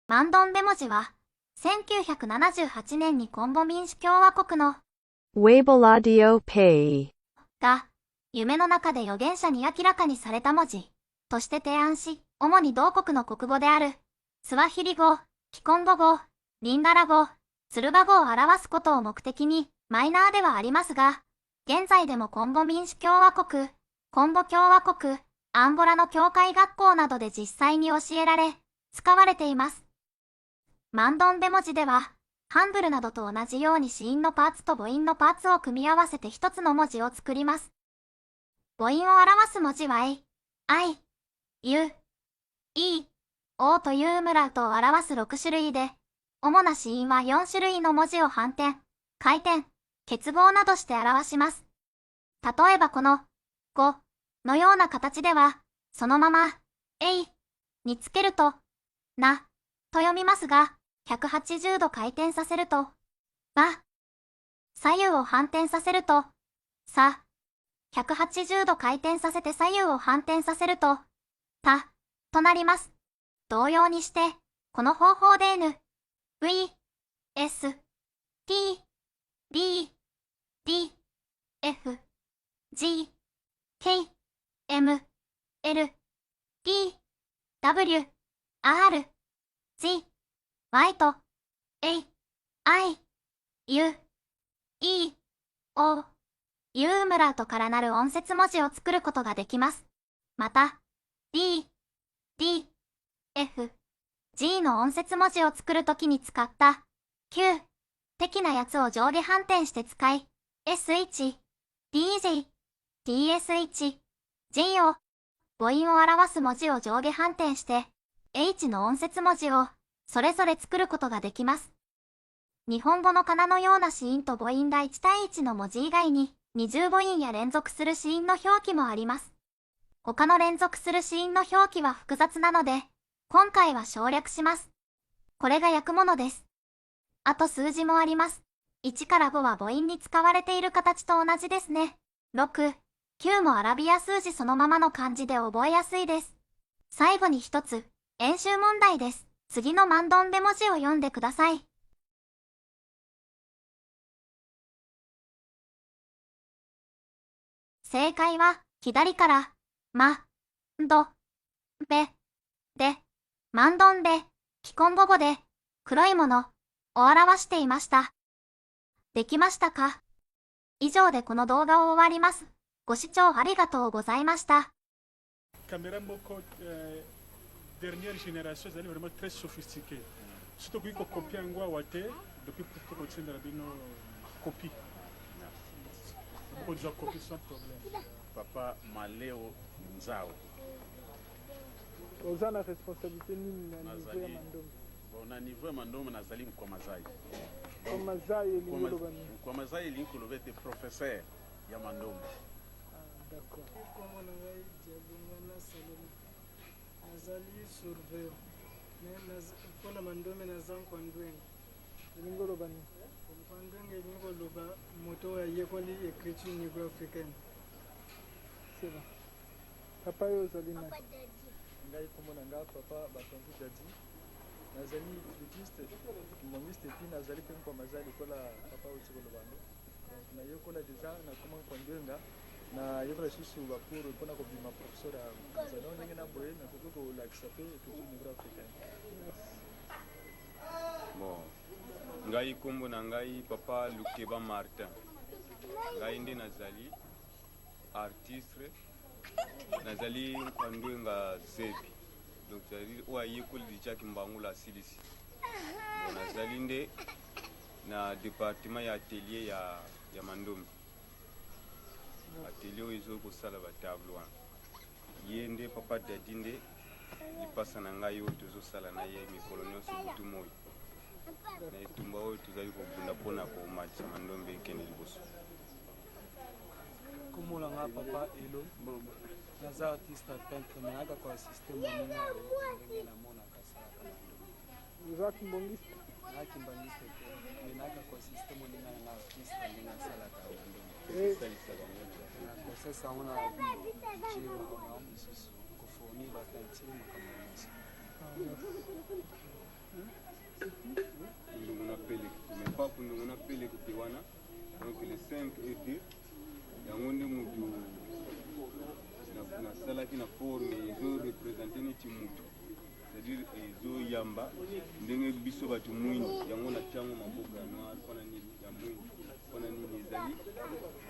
マンドンデモジは、1978年にコンゴ民主共和国の Wabaladio Pay が、夢の中で預言者に明らかにされた文字として提案し、主に同国の国語である、スワヒリ語、キコンゴ語、リンガラ語、ツルバ語を表すことを目的に、マイナーではありますが、現在でもコンゴ民主共和国、コンゴ共和国、アンゴラの教会学校などで実際に教えられ、使われています。マンドンデ文字では、ハングルなどと同じように子音のパーツと母音のパーツを組み合わせて一つの文字を作ります。母音を表す文字は A、I、U、E、O というムラウトを表す6種類で、主な子音は4種類の文字を反転、回転、結合などして表します。例えばこの、5のような形では、そのまま、A につけると、な、と読みますが、180度回転させると、ば、左右を反転させると、さ、180度回転させて左右を反転させると、た、となります。同様にして、この方法で N、V、S、T、D、D、F、G、K、M、L、T、W、R、G、Y と A、I、U、E、O、U ムラウトからなる音節文字を作ることができます。また、D、D、F、G の音節文字を作るときに使った Q 的なやつを上下反転して使い、SH、DJ、TSH、G を母音を表す文字を上下反転して H の音節文字をそれぞれ作ることができます。日本語の仮名のような子音と母音が1対1の文字以外に二重母音や連続する子音の表記もあります。他の連続する子音の表記は複雑なので、今回は省略します。これが訳物です。あと数字もあります。1から5は母音に使われている形と同じですね。6、9もアラビア数字そのままの漢字で覚えやすいです。最後に一つ、演習問題です。次のマンドンで文字を読んでください。正解は、左から、ま、ど、べ、で、マンドンで、キコンゴ語で、黒いもの、を表していました。できましたか？以上でこの動画を終わります。ご視聴ありがとうございました。Caméra moko dernière génération zali vraiment très sophistiqué. Surtout que copie angwa wate depuis pour que tu n'as bino copie. Pour dire copie sans problème. Papa Maleo Nzao. Oza na responsabilité nini na niveau ya mandomo. Bona niveau ya mandomo nazali kwa mazai. Kwa mazai elingo lobani. Kwa mazai elingo lobete professeur ya mandomo. D'accord. Comment on a dit Salomon nazali surveillant mais mpona mandome naza nkondwenga Elingo lobani. nkondwenga elingo loba moto oyo ayekoli écriture niveau africaine. C'est bon. Papa yo ozali na ngai komona nga papa batonzi dadi nazali flutiste mongiste epi nazali mpe mkwa maza likola papa oti kolobanga donc nayekola deja nakoma nkondwenga nayekola lisusu bacour mpona kobima professeur ya zano ndenge na boye nakoki kolakisa mpe écriture niveau africaine. Bon, ngai kombo na ngai papa Lukeba Martin. Ngai nde nazali artiste nazali nkandwenga zepi. Donc nazali oyo ayekoli dijaki mbangula silisi. Bon, nazali nde na département ya atelier ya mandombe. Atelier oyo ezo kosala batable wana. Ye nde papa dadi nde lipasa na ngai oyo tozosala na ye mikolo nyonso butu moi. Na etumba oyo tozali kobunda mpona komatisa mandombe ekende liboso. Komona nga papa elo naza artiste peintre me nayaka koasiste moninga ndenge namonaka salaka mandombe. ozalaki mbongiste. nayaki mbangiste te me nayaka koasiste moninga nanga artiste ndenge asalaka mandombe. nakosesa yango na budget makambo mosusu kofournir batantie makambo nyonso. yamba ndenge biso bato mwindu yango na tiango maboko ya noir mpona nini ya mwindu mpona nini ezali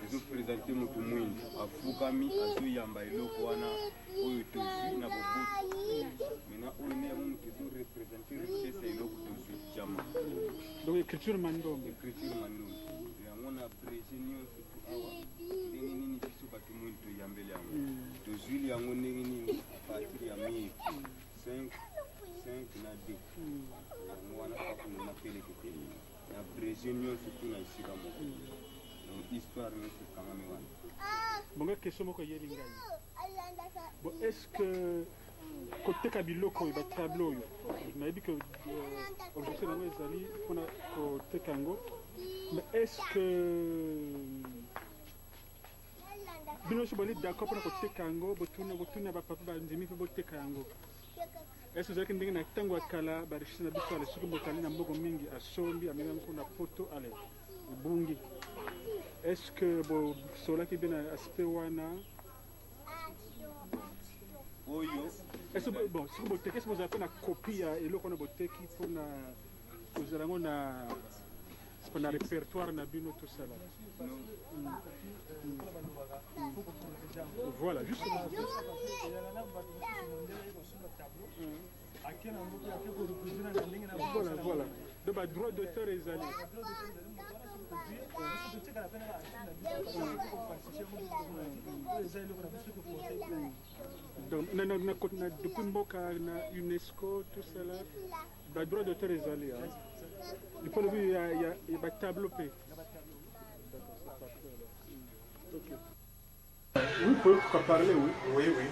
ezopresente moto mwindu afukami azoyamba eloko wana oyo tozwi na boboto mena oyo nde yango moto ezorepresente richesse ya eloko tozwi jama donc écriture mandombe écriture mandombe yango na brege nyonso awa ndenge nini biso bato mwindu toyambeli yango tozwili yango ndenge nini apartir ya mire 5 na 2 yango wana kakungo na peleketeli na brege nyonso tu na esika moko donc histoire nyonso ekangami wana bonga question moko eyeli ngai bon est ce que koteka biloko oyo batableau oyo nayebi ke objectif nango ezali mpona koteka yango mais est ce que bino nyonso boli d'accord mpona koteka yango botuna bapapa bandimi mpe boteka yango est ce que ezalaki ndenge na ntango ya kala barichise na biso ale soki mokali na mboko mingi asombi amemi yango mpona poto ale ebungi est ce que bosolaki mpe na aspect wana oyo bon soki boteki esi bozala mpe na kopie ya eloko wana boteki mpona kozala yango na répertoire na bino tosala voilà juste voilà donc badroit d'auteur ezali donc depuis mboka na UNESCO tout cela badroit d'auteur ezali du point de vue ya batableau mpe oui, vous pouvez parler, oui. Oui, oui.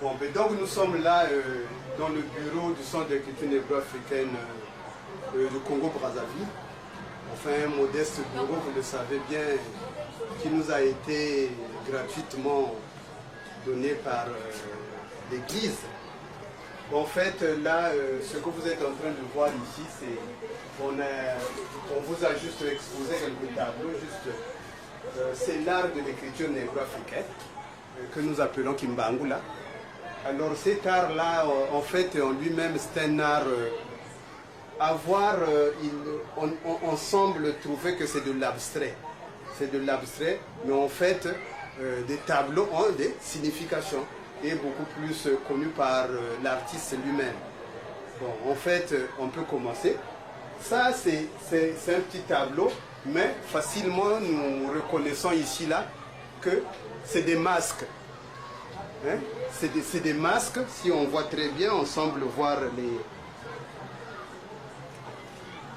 Bon, ben donc nous sommes là dans le bureau du Centre d'écriture négro-africaine du Congo-Brazzaville. Enfin, un modeste bureau, vous le savez bien, qui nous a été gratuitement donné par l'Église. En fait, là, ce que vous êtes en train de voir ici, c'est on vous a juste exposé quelques tableaux, c'est l'art de l'écriture négro-africaine que nous appelons Kimbangula. Alors cet art-là, en fait, en lui-même, c'est un art on semble trouver que c'est de l'abstrait. C'est de l'abstrait, mais en fait, des tableaux ont des significations et beaucoup plus connus par l'artiste lui-même. Bon, en fait, on peut commencer. Ça, c'est un petit tableau, mais facilement, nous reconnaissons ici, là, que c'est des masques. Hein? C'est des masques. Si on voit très bien, on semble voir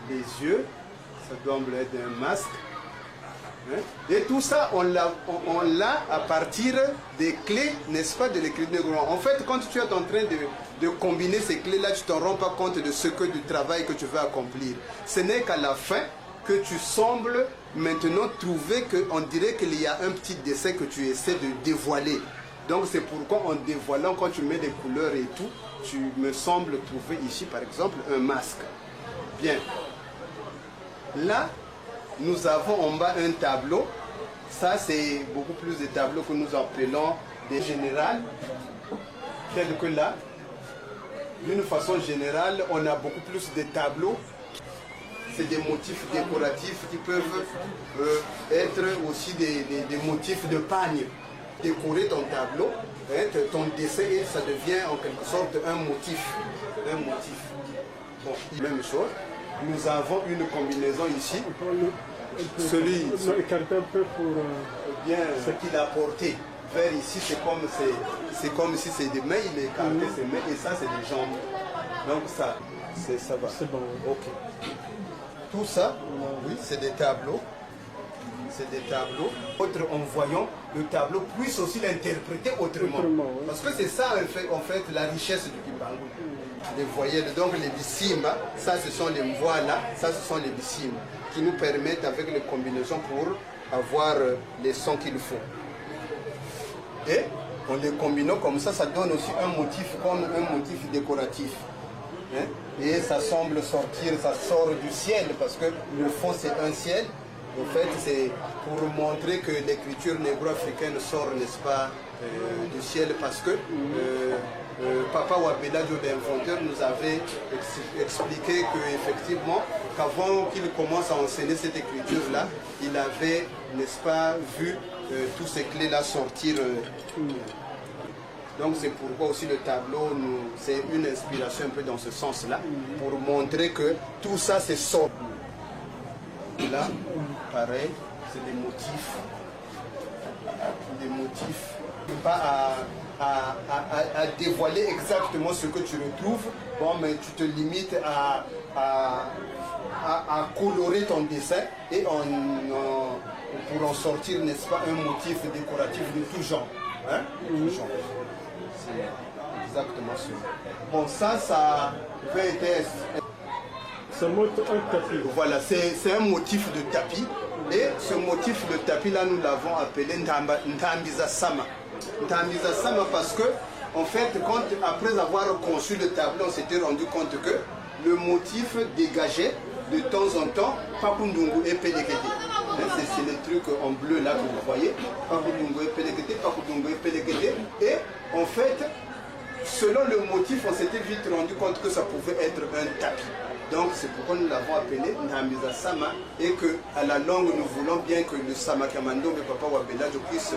les yeux. Ça doit être un masque. Hein? Et tout ça, on l'a à partir des clés, n'est-ce pas, de l'écriture négro. En fait, quand tu es en train de combiner ces clés-là, tu ne te rends pas compte de ce que du travail que tu veux accomplir. Ce n'est qu'à la fin que tu sembles maintenant trouver qu'on dirait qu'il y a un petit dessin que tu essaies de dévoiler. Donc c'est pourquoi en dévoilant, quand tu mets des couleurs et tout, tu me sembles trouver ici par exemple un masque. Bien. Là, nous avons en bas un tableau. Ça c'est beaucoup plus de tableaux que nous appelons des générales. Tels que là. D'une façon générale, on a beaucoup plus de tableaux. C'est des motifs décoratifs qui peuvent être aussi des motifs de pagne. Décorer ton tableau, hein, ton dessin, et ça devient en quelque sorte un motif. Un motif. Bon, même chose. Nous avons une combinaison ici. Celui écarter un peu pour bien ce qu'il a porté. Vers ici, c'est comme si c'est des mains, il est écarté ses mains, et ça c'est des jambes. Donc ça va. C'est bon. Ok. Tout ça, oui, c'est des tableaux. C'est des tableaux. Autres, en voyant le tableau, puisse aussi l'interpréter autrement. Oui. Parce que c'est ça, en fait, la richesse du Kimbangu. Les voyelles, donc les bissimba, ça ce sont les voilà, ça ce sont les bissimba, qui nous permettent avec les combinaisons pour avoir les sons qu'il faut. Et en les combinant comme ça donne aussi un motif comme un motif décoratif. Hein? Et ça semble sortir, ça sort du ciel, parce que le fond c'est un ciel. En fait, c'est pour montrer que l'écriture négro-africaine sort, n'est-ce pas, du ciel, parce que Papa Wabeladio, l'inventeur, nous avait expliqué qu'effectivement, qu'avant qu'il commence à enseigner cette écriture-là, il avait, n'est-ce pas, vu tous ces clés-là sortir. Donc c'est pourquoi aussi le tableau, c'est une inspiration un peu dans ce sens-là, pour montrer que tout ça c'est sort. Là, pareil, c'est des motifs. Pas à dévoiler exactement ce que tu retrouves, bon, mais tu te limites à colorer ton dessin et pour en sortir, n'est-ce pas, un motif décoratif de tout genre. Hein? Tout genre. C'est exactement ça. Bon, ça peut être... Ça montre un tapis. Voilà, c'est un motif de tapis. Et ce motif de tapis-là, nous l'avons appelé Ntambiza Sama. Ntambiza Sama parce que, en fait, après avoir conçu le tableau, on s'était rendu compte que le motif dégageait de temps en temps Pakundungu et Pelekete. C'est les trucs en bleu là que vous voyez. Pakundungu et Pelekete, Pakundungu et Pelekete. Et en fait, selon le motif, on s'était vite rendu compte que ça pouvait être un tapis. Donc c'est pourquoi nous l'avons appelé Ntambiza Sama et qu'à la longue nous voulons bien que le Sama Kamando et Papa Wabeladio puisse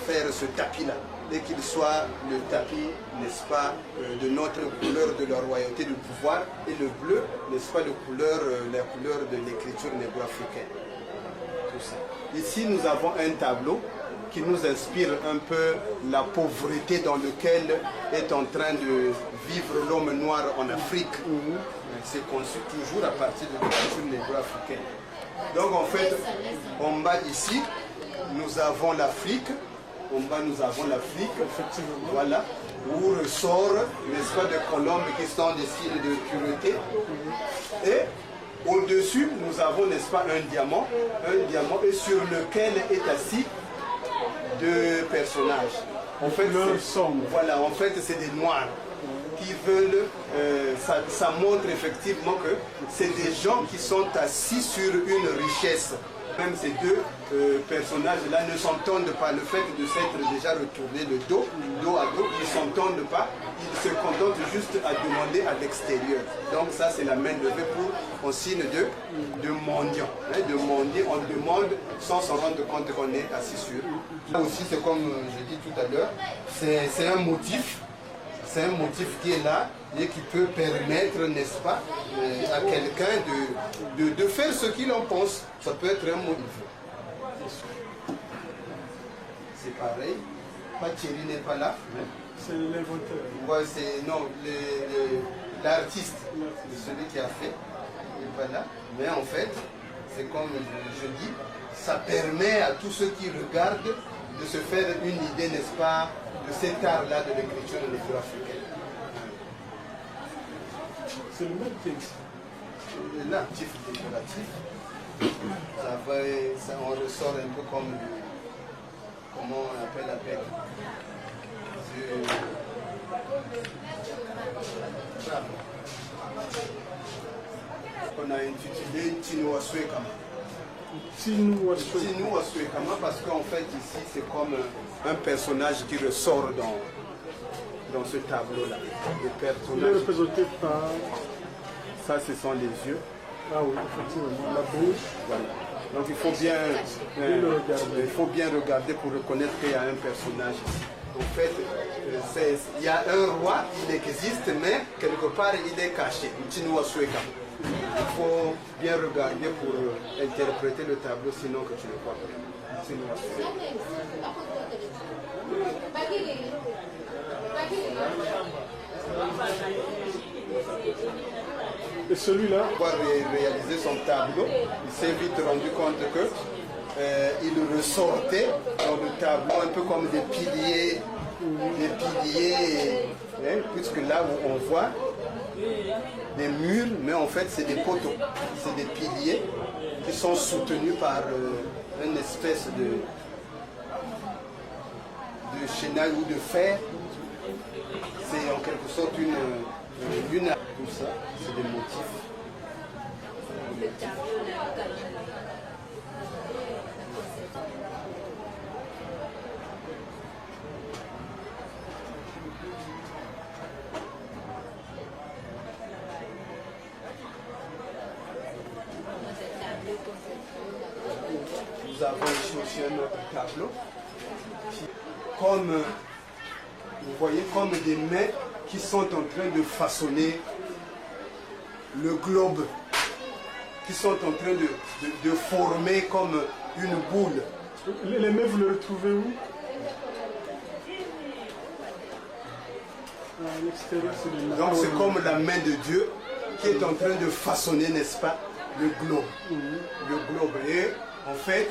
faire ce tapis-là et qu'il soit le tapis, n'est-ce pas, de notre couleur de la royauté du pouvoir et le bleu, n'est-ce pas, la couleur de l'écriture négro-africaine. Tout ça. Ici nous avons un tableau qui nous inspire un peu la pauvreté dans laquelle est en train de vivre l'homme noir en Afrique. C'est conçu toujours à partir de l'écriture négro-africaine. Donc en fait, en bas ici, nous avons l'Afrique. En bas, nous avons l'Afrique, voilà, où ressort, n'est-ce pas, des colombes qui sont des signes de pureté. Et au-dessus, nous avons, n'est-ce pas, un diamant, et sur lequel est assis deux personnages. En fait, voilà, en fait, c'est des noirs qui veulent, ça montre effectivement que c'est des gens qui sont assis sur une richesse. Même ces deux personnages-là ne s'entendent pas. Le fait de s'être déjà retourné le dos à dos, ils ne s'entendent pas. Ils se contentent juste à demander à l'extérieur. Donc ça, c'est la main levée en signe de mendiant. De mendier, on demande sans s'en rendre compte qu'on est assis sur. Là aussi, c'est comme je dis tout à l'heure, c'est un motif. C'est un motif qui est là et qui peut permettre, n'est-ce pas, à quelqu'un de faire ce qu'il en pense. Ça peut être un motif. C'est pareil. Thierry n'est pas là. C'est l'inventeur. Ouais, non, l'artiste, celui qui a fait, n'est pas là. Mais en fait, c'est comme je dis, ça permet à tous ceux qui regardent de se faire une idée, n'est-ce pas, de cet art-là de l'écriture négro-africaine. C'est le même texte. L'actif décoratif, on ressort un peu comme, comment on appelle la bête. On a intitulé Tinu Aswekama. Tinu Aswekama parce qu'en fait ici c'est comme un personnage qui ressort dans ce tableau-là. Il est représenté par... Ça, ce sont les yeux. Ah oui, effectivement. La bouche. Voilà. Donc il faut bien regarder pour reconnaître qu'il y a un personnage ici. En fait, il y a un roi, il existe, mais quelque part il est caché. Il faut bien regarder pour interpréter le tableau, sinon que tu ne vois pas. Et celui-là, pour réaliser son tableau, il s'est vite rendu compte que il ressortait dans le tableau un peu comme des piliers, puisque là où on voit des murs, mais en fait c'est des poteaux, c'est des piliers qui sont soutenus par une espèce de chenal ou de fer. C'est en quelque sorte une tout ça, c'est des motifs. nous avons ici aussi un autre tableau. Comme, vous voyez, comme des mains qui sont en train de façonner le globe, qui sont en train de former comme une boule. Les mains, vous les retrouvez où? À l'extérieur, c'est les mains. Donc c'est comme la main de Dieu qui est en train de façonner, n'est-ce pas, le globe. Le globe. Et en fait,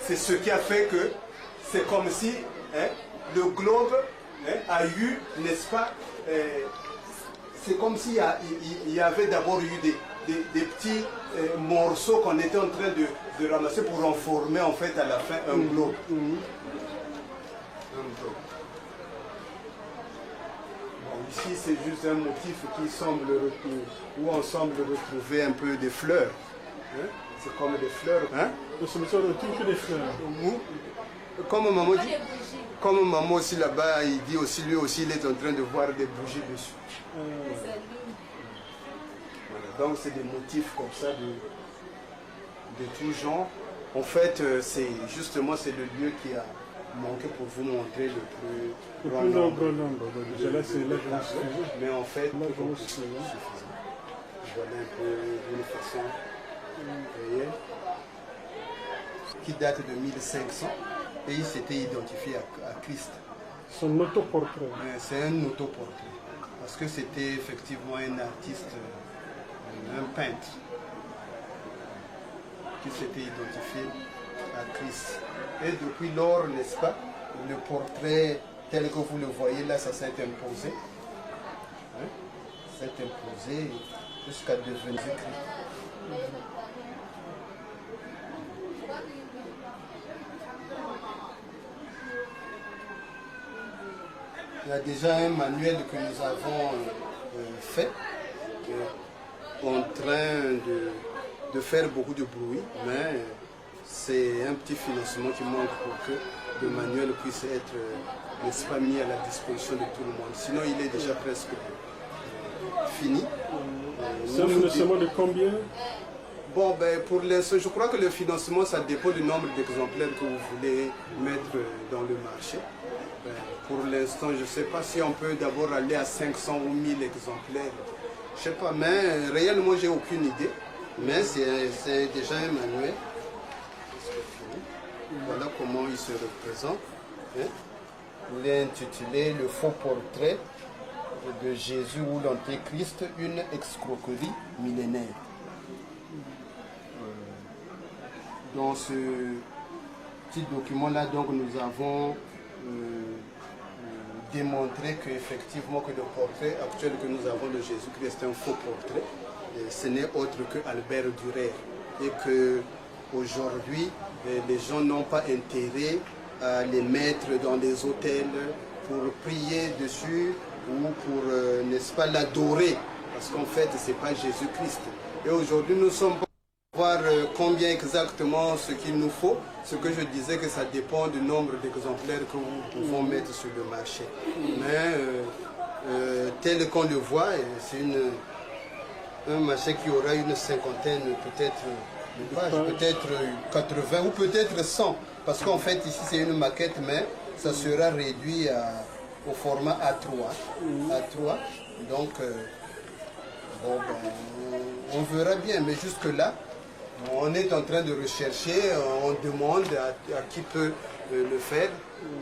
c'est ce qui a fait que c'est comme si le globe a eu, n'est-ce pas, c'est comme s'il y avait d'abord eu des petits morceaux qu'on était en train de ramasser pour en former en fait à la fin un globe. Un globe. Bon, ici c'est juste un motif qui semble où on semble retrouver un peu des fleurs. Hein? C'est comme des fleurs. Hein? Nous sommes sur le truc des fleurs. Comme maman dit, comme maman aussi là-bas, il dit aussi, lui aussi, il est en train de voir des bougies dessus. Voilà, donc c'est des motifs comme ça de tout genre. En fait, c'est justement c'est le lieu qui a manqué pour vous montrer le plus grand nombre. Déjà là, c'est là que mais en fait, là, tout suffisant. Voilà un peu d'une façon, vous voyez, qui date de 1500 et il s'était identifié à Christ. Son autoportrait. C'est un autoportrait parce que c'était effectivement un artiste, un peintre qui s'était identifié à Christ. Et depuis lors, n'est-ce pas, le portrait tel que vous le voyez là, ça s'est imposé. Hein? S'est imposé jusqu'à devenir Christ. Il y a déjà un manuel que nous avons fait, en train de faire beaucoup de bruit, mais c'est un petit financement qui manque pour que le manuel puisse être, n'est-ce pas, mis à la disposition de tout le monde. Sinon, il est déjà presque fini. C'est un financement de combien? Bon, ben, pour l'instant, je crois que le financement, ça dépend du nombre d'exemplaires que vous voulez mettre dans le marché. Ben, pour l'instant, je ne sais pas si on peut d'abord aller à 500 ou 1000 exemplaires. Je ne sais pas, mais réellement, j'ai aucune idée. Mais c'est déjà un manuel. Voilà comment il se représente. Hein? Il est intitulé Le faux portrait de Jésus ou l'Antéchrist, une escroquerie millénaire. Dans ce petit document-là, donc, nous avons démontré qu'effectivement que le portrait actuel que nous avons de Jésus-Christ est un faux portrait. Et ce n'est autre que Albert Dürer. Et que aujourd'hui, les gens n'ont pas intérêt à les mettre dans des hôtels pour prier dessus ou pour, n'est-ce pas, l'adorer. Parce qu'en fait, ce n'est pas Jésus-Christ. Et aujourd'hui, nous sommes pour voir combien exactement ce qu'il nous faut. Ce que je disais que ça dépend du nombre d'exemplaires que nous pouvons mettre sur le marché. Mais tel qu'on le voit, c'est un marché qui aura une cinquantaine peut-être de pages, peut-être 80 ou peut-être 100. Parce qu'en fait ici c'est une maquette, mais ça sera réduit au format A3. A3. Donc bon, ben, on verra bien, mais jusque là, on est en train de rechercher, on demande à qui peut le faire.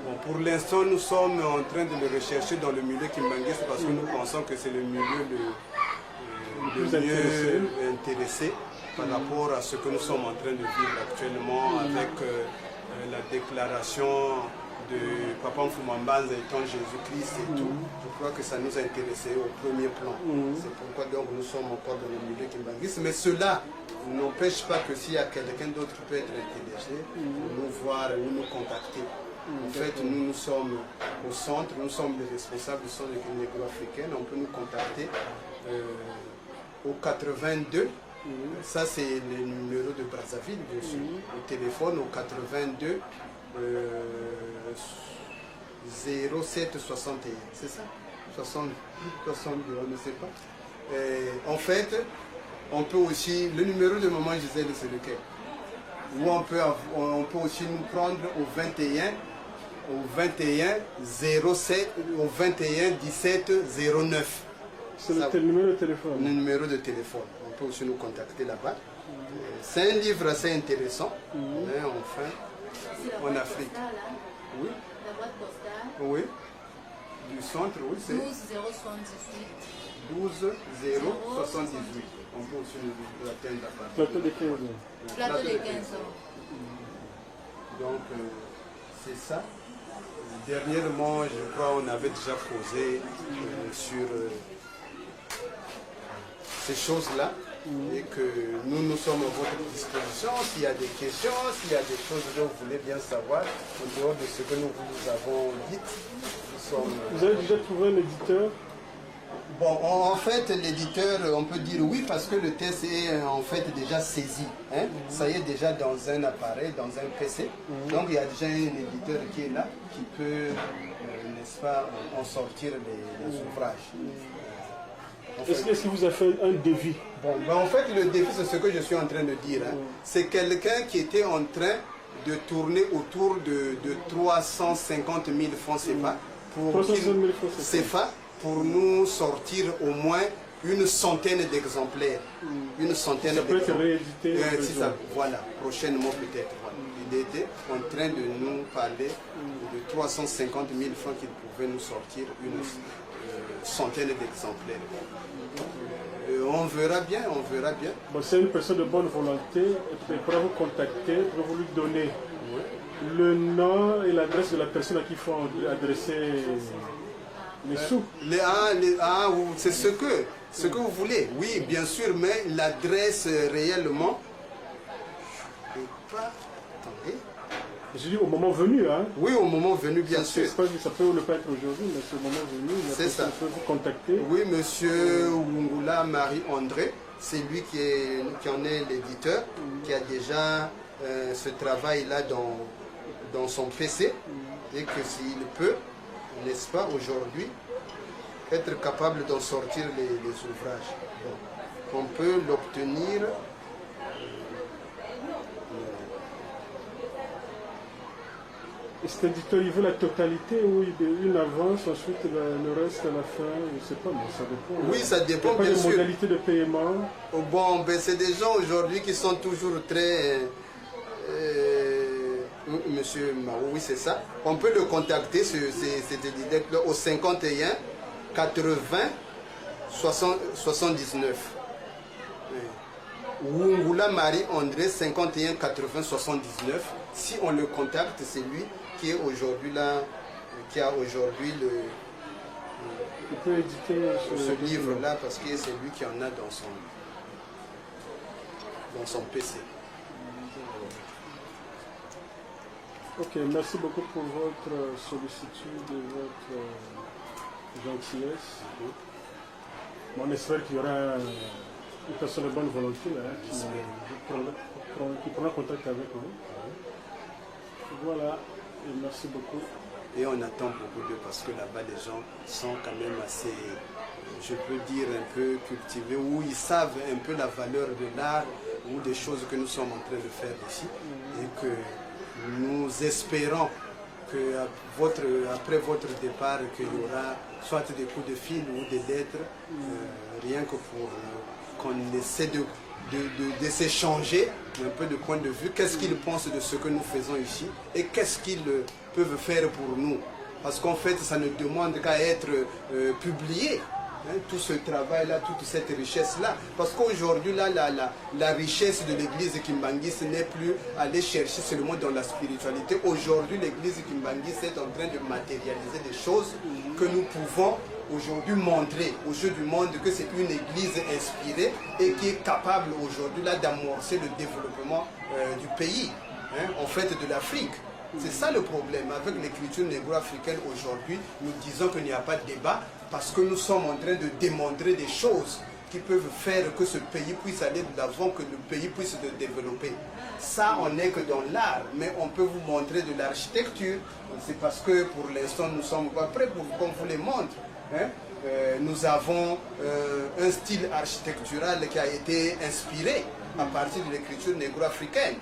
Bon, pour l'instant, nous sommes en train de le rechercher dans le milieu kimbanguiste parce que nous pensons que c'est le milieu le mieux intéressé par rapport à ce que nous sommes en train de vivre actuellement avec la déclaration de Papa Mfumambanza étant Jésus-Christ et tout. Je crois que ça nous a intéressés au premier plan. C'est pourquoi donc nous sommes encore dans le milieu kimbanguiste. Mais cela n'empêche pas que s'il y a quelqu'un d'autre qui peut être intéressé, nous voir ou nous contacter. En fait, nous sommes au centre, nous sommes les responsables du centre de Guinée négro-africaine. On peut nous contacter au 82. Ça, c'est le numéro de Brazzaville, bien sûr. Au téléphone, au 82 07 61. C'est ça 62, on ne sait pas. En fait, on peut aussi... Le numéro de maman Gisèle, c'est lequel? Ou on peut aussi nous prendre au 21 07, au 21 17 09. C'est le numéro de téléphone. Le numéro de téléphone. On peut aussi nous contacter là-bas. C'est un livre assez intéressant, hein, enfin, en Afrique. Oui. La boîte postale. Oui. Du centre, oui, c'est 12 078. 12 078. On peut aussi nous atteindre là-bas. Plateau de 15 ans. Plateau de 15 ans. Donc, c'est ça. Dernièrement, je crois on avait déjà posé sur ces choses-là et que nous sommes à votre disposition. S'il y a des questions, s'il y a des choses que vous voulez bien savoir, en dehors de ce que nous vous avons dit, nous sommes... Vous avez déjà trouvé un éditeur? Bon, en fait, l'éditeur, on peut dire oui parce que le test est en fait déjà saisi. Hein? Ça y est déjà dans un appareil, dans un PC. Donc il y a déjà un éditeur qui est là, qui peut, n'est-ce pas, en sortir les ouvrages. Est-ce que vous avez fait un devis? Bon, ben en fait, le défi, c'est ce que je suis en train de dire. Hein. C'est quelqu'un qui était en train de tourner autour de 350 000 francs CFA pour nous sortir au moins une centaine d'exemplaires. Une centaine ça peut être réédité. Voilà, prochainement peut-être. Voilà. Il était en train de nous parler de 350 000 francs qu'il pouvait nous sortir une centaine d'exemplaires. On verra bien, on verra bien. Bon, c'est une personne de bonne volonté, elle pourra vous contacter, pour vous lui donner le nom et l'adresse de la personne à qui il faut adresser les sous. C'est ce que vous voulez, oui, bien sûr, mais l'adresse réellement. Attendez. Je dis au moment venu, hein? Oui, au moment venu, bien sûr. Ça peut ne pas être aujourd'hui, mais c'est au moment venu. C'est ça. On peut vous contacter. Oui, monsieur Wungula Marie-André, c'est lui qui en est l'éditeur, qui a déjà ce travail-là dans son PC, et que s'il peut, n'est-ce pas, aujourd'hui, être capable d'en sortir les ouvrages. Donc, on peut l'obtenir. Cet éditeur, il veut la totalité ou il veut une avance, ensuite le reste à la fin, je ne sais pas, mais ça dépend. Oui, ça dépend, bien sûr. Il n'y a pas de modalité de paiement. Bon, ben, c'est des gens aujourd'hui qui sont toujours très... Monsieur Mao, oui, c'est ça. On peut le contacter, cet éditeur, au 51 80 79. Wungula Marie-André, 51 80 79. Si on le contacte, c'est lui qui est aujourd'hui là, qui a aujourd'hui il peut éditer ce livre-là parce que c'est lui qui en a dans son PC. Ok, merci beaucoup pour votre sollicitude et votre gentillesse. Bon, on espère qu'il y aura une personne de bonne volonté hein, qui prendra contact avec nous. Voilà, et merci beaucoup. Et on attend beaucoup d'eux parce que là-bas les gens sont quand même assez, je peux dire, un peu cultivés, où ils savent un peu la valeur de l'art ou des choses que nous sommes en train de faire ici. Et que nous espérons qu'après votre départ, qu'il y aura soit des coups de fil ou des lettres, rien que pour qu'on essaie de s'échanger un peu de point de vue, qu'est-ce qu'ils pensent de ce que nous faisons ici et qu'est-ce qu'ils peuvent faire pour nous. Parce qu'en fait, ça ne demande qu'à être publié, hein, tout ce travail-là, toute cette richesse-là. Parce qu'aujourd'hui, là, la richesse de l'église Kimbangis n'est plus aller chercher seulement dans la spiritualité. Aujourd'hui, l'église Kimbangis est en train de matérialiser des choses que nous pouvons aujourd'hui montrer aux yeux du monde que c'est une église inspirée et qui est capable aujourd'hui là d'amorcer le développement du pays, hein, en fait de l'Afrique. C'est ça le problème avec l'écriture négro-africaine aujourd'hui. Nous disons qu'il n'y a pas de débat parce que nous sommes en train de démontrer des choses qui peuvent faire que ce pays puisse aller de l'avant, que le pays puisse se développer. Ça, on n'est que dans l'art, mais on peut vous montrer de l'architecture. C'est parce que pour l'instant, nous sommes pas prêts pour qu'on vous les montre. Hein? nous avons un style architectural qui a été inspiré à partir de l'écriture négro-africaine.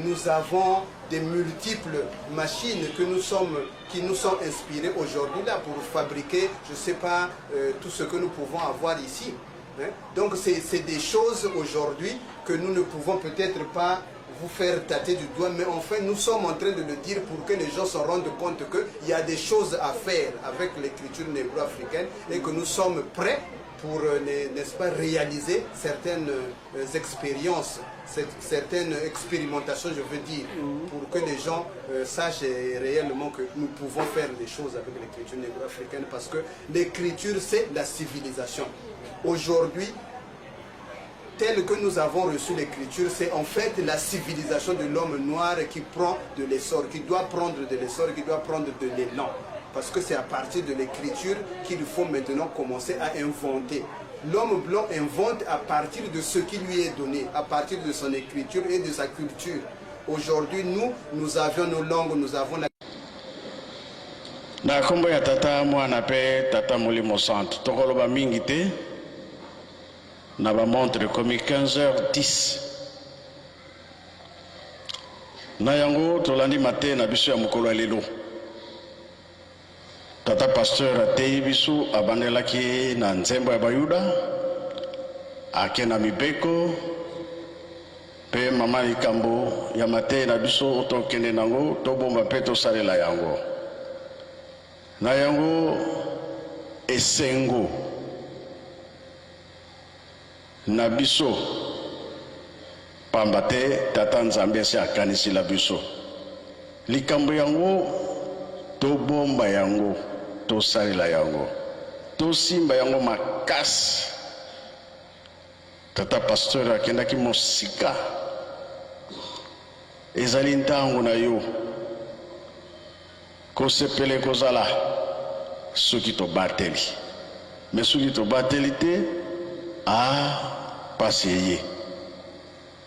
Nous avons des multiples machines qui nous sont inspirées aujourd'hui là pour fabriquer, je ne sais pas, tout ce que nous pouvons avoir ici. Donc c'est des choses aujourd'hui que nous ne pouvons peut-être pas vous faire tâter du doigt, mais enfin nous sommes en train de le dire pour que les gens se rendent compte qu'il y a des choses à faire avec l'écriture négro-africaine et que nous sommes prêts pour, n'est-ce pas, réaliser certaines expériences, certaines expérimentations, je veux dire, pour que les gens sachent réellement que nous pouvons faire des choses avec l'écriture négro-africaine, parce que l'écriture, c'est la civilisation. Aujourd'hui, tel que nous avons reçu l'écriture, c'est en fait la civilisation de l'homme noir qui prend de l'essor, qui doit prendre de l'essor, qui doit prendre de l'élan. Parce que c'est à partir de l'écriture qu'il faut maintenant commencer à inventer. L'homme blanc invente à partir de ce qui lui est donné, à partir de son écriture et de sa culture. Aujourd'hui, nous avions nos langues, nous avons la... Na kombo ya tata mwana pe tata Molimo Centre tokoloba mingi te na ba montre comme 15h10 na yango tolandi matin na biso ya mokolo ya lelo tata pasteur atei biso abandelaki na nzembo ya bayuda ake na mibeko pe mama likambo ya matin na biso tokende nango tobomba pe tosalela yango na yango esengo na biso pamba te tata nzambe asi akanisi la biso likambo yango tobomba yango tosalela yango tosimba yango makasi tata pasteur akendaki mosika ezali ntango na yo kosepele kozala soki tobateli me soki tobateli te pasi eye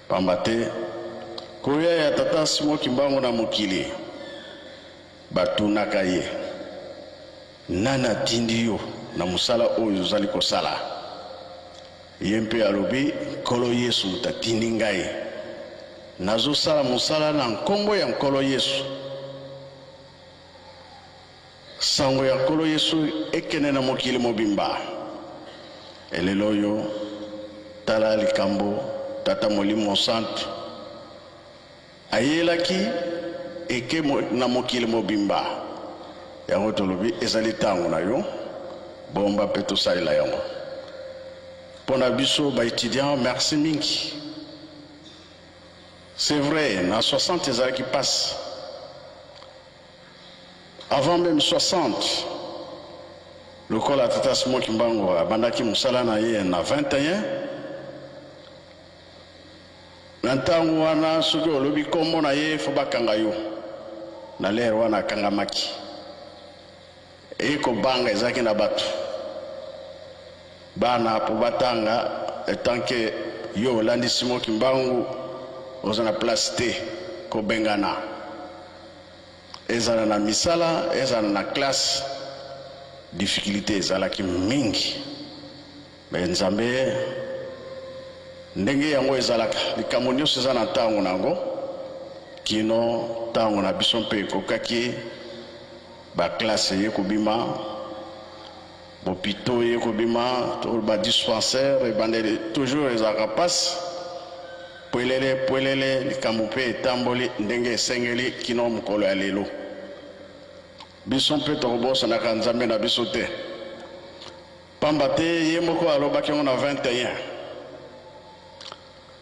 pamba te koya ya tata Simon Kimbangu na mokili batunaka ye nani atindi yo na mosala oyo ozali kosala ye mpe alobi nkolo Yesu moto atindi ngai nazosala mosala na nkombo ya nkolo Yesu sango ya nkolo Yesu ekene na mokili mobimba elelo oyo tala likambo tata Molimo Centre ayelaki eke na mokili mobimba yango tolobi ezali ntango na yo bomba mpe tosalela yango mpona biso baétudiant merci mingi c'est vrai na 60 ezalaki passe avant même 60 lokola tata Simon Kimbangu abandaki mosala na ye na 21 na ntango wana soki olobi kombo na ye fo bakanga yo na lere wana akangamaki ekobanga ezalaki na bato bana po batanga etanke yo olandi Simon Kimbangu oza na place te kobengana ezala na misala ezala na classe difficulté ezalaki mingi me nzambe ndenge yango ezalaka likambo nyonso eza na ntango nango kino ntango na biso mpe ekokaki baklasse ye kobima bopito ye kobima to badispensaire ebandeli toujours ezalaka mpasi pwelele likambo mpe etamboli ndenge esengeli kino mokolo ya lelo biso mpe tokobosanaka nzambe na biso te pamba te ye moko alobaki yango na 21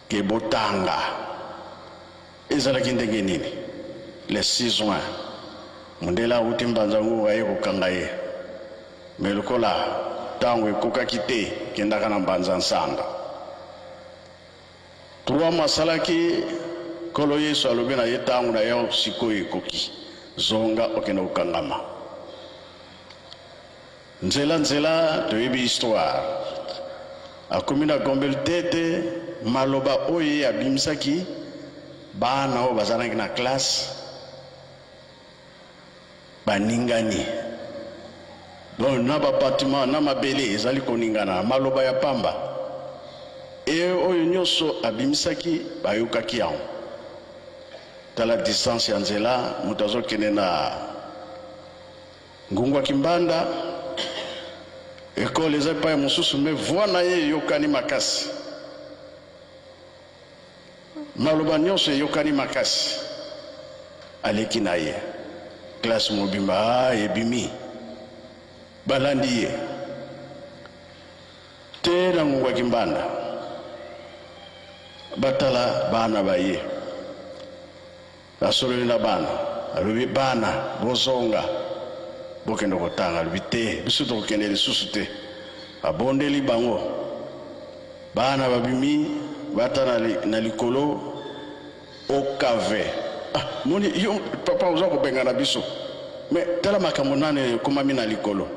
ke botanga ezalaki ndenge nini le 6 juin mondele awuti mbanzangu aye kokanga ye me lokola ntango ekokaki te kendaka na mbanza nsanga 3 mois asalaki nkolo Yesu alobi na ye ntango na yo sikoyo ekoki zonga okende kokangama nzela toyebi histoire akomi na gombeli tete maloba oyo abimisaki bana oyo bazalaki na classe baningani donc na bâtiment na mabele ezali koningana maloba ya pamba e oyo nyonso abimisaki bayokaki yango tala distance ya nzela moto azokende na ngungwa kimbanda ekole eza epai mosusu me voi na ye eyokani makasi maloba nyonso eyokani makasi aleki na ye klase mobimba ebimi balandi ye te na ngungwa kimbanda batala bana baye asololi na bana alobi bana bozonga bokende kotanga alobi te biso tokokende lisusu te abondeli bango bana babimi bata na likolo okave moni yo papa oza kobenga na biso me tala makambo nane ekomami na likolo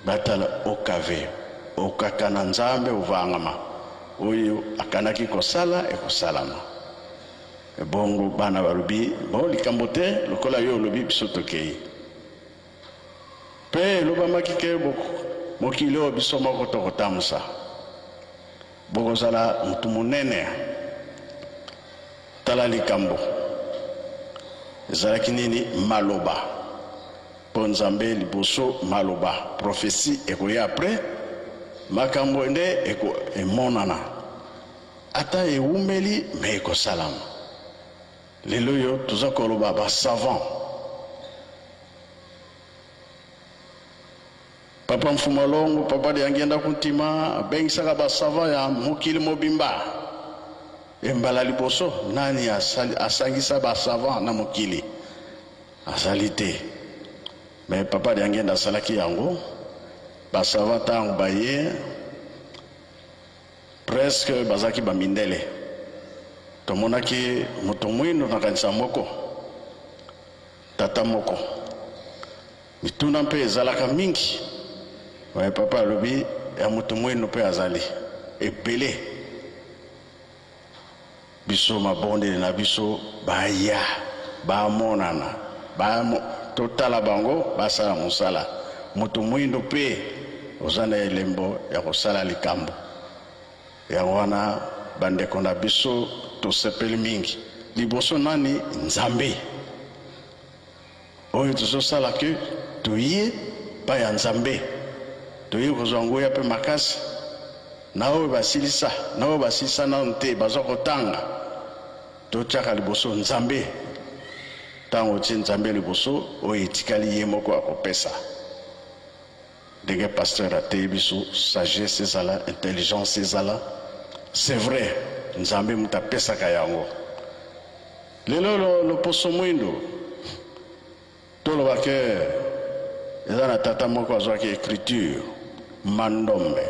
batala okave okaka na nzambe ovangama oyo akanaki kosala ekosalama bongo bana balobi bon likambo te lokola yo olobi biso tokei mpe elobamaki ke mokili oyo biso moko tokotamusa bokozala motu monene tala likambo ezalaki nini maloba mpo nzambe liboso maloba profesi ekoya apres makambo nde emonana ata ewumeli me ekosalama lelo yo toza koloba basavant papa mfumalongo papa de angenda kuntima abengisaka basavant ya mokili mobimba embala liboso nani asangisa basavant na mokili azali te me papa de angenda asalaki yango basavant ntango baye presque bazalaki bamindele tomonaki moto mwindo na kanisa moko tata moko mituna mpe ezalaka mingi waye papa alobi ya moto mwindo mpe azali ebele biso mabondeli na biso baya bamonana totala bango basala mosala moto mwindo mpe oza na elembo ya kosala likambo yango wana bandeko na biso tosepeli mingi liboso nani nzambe oyo tozosala ke toye pa ya nzambe toye kozwa nguya mpe makasi na oyo basilisa nano te baza kotanga totiaka liboso nzambe ntango otie nzambe liboso oyo etikali ye moko akopesa ndenge pasteur ateye biso sagesse ezala intelligence ezala c'est vrai nzambe mutu apesaka yango lelo loposo mwindo toloba ke eza na tata moko azwaki écriture mandombe